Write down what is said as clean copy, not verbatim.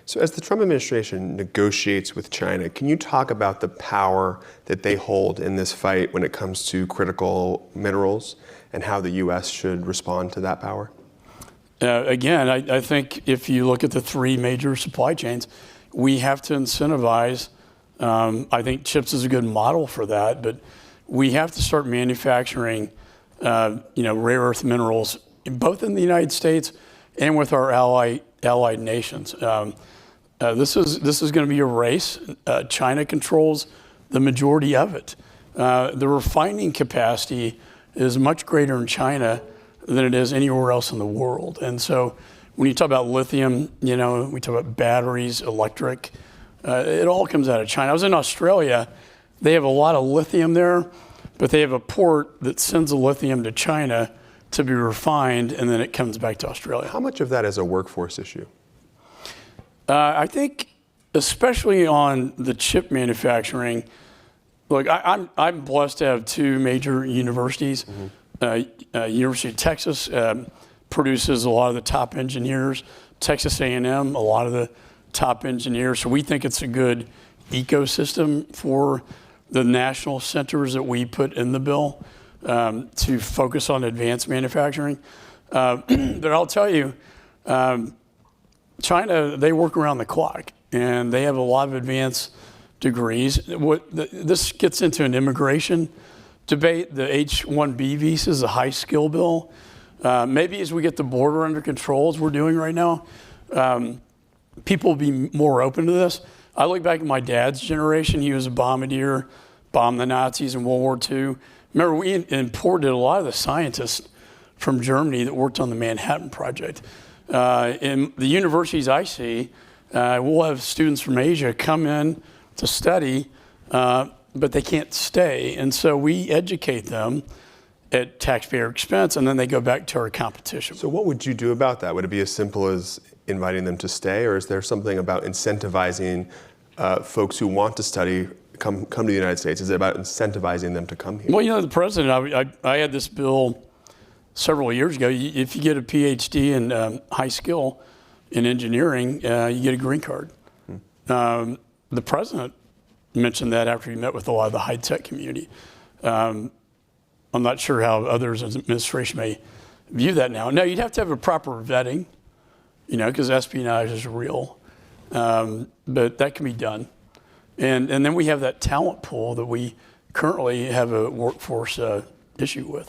So as the Trump administration negotiates with China, can you talk about the power that they hold in this fight when it comes to critical minerals and how the U.S. should respond to that power? Again, I think if you look at the three major supply chains, we have to incentivize. I think chips is a good model for that, but we have to start manufacturing, rare earth minerals, both in the United States and with our allied nations. This is going to be a race. China controls the majority of it. The refining capacity is much greater in China than it is anywhere else in the world. And so when you talk about lithium, we talk about batteries, electric, it all comes out of China. I was in Australia. They have a lot of lithium there, but they have a port that sends the lithium to China to be refined, and then it comes back to Australia. How much of that is a workforce issue? I think, especially on the chip manufacturing, look, I'm blessed to have two major universities. Mm-hmm. University of Texas produces a lot of the top engineers. Texas A&M, a lot of the top engineers. So we think it's a good ecosystem for the national centers that we put in the bill to focus on advanced manufacturing. But I'll tell you, China, they work around the clock, and they have a lot of advanced degrees. This gets into an immigration debate. The H-1B visa is a high skill bill. Maybe as we get the border under control, as we're doing right now, people will be more open to this. I look back at my dad's generation. He was a bombardier, bombed the Nazis in World War II. Remember, we imported a lot of the scientists from Germany that worked on the Manhattan Project. In the universities I see, we'll have students from Asia come in to study, but they can't stay. And so we educate them at taxpayer expense, and then they go back to our competition. So what would you do about that? Would it be as simple as inviting them to stay, or is there something about incentivizing folks who want to study come to the United States? Is it about incentivizing them to come here? Well, the president, I had this bill several years ago. If you get a PhD in high skill in engineering, you get a green card. The president mentioned that after he met with a lot of the high-tech community. I'm not sure how others in the administration may view that now. Now, you'd have to have a proper vetting, because espionage is real. But that can be done. And then we have that talent pool that we currently have a workforce issue with.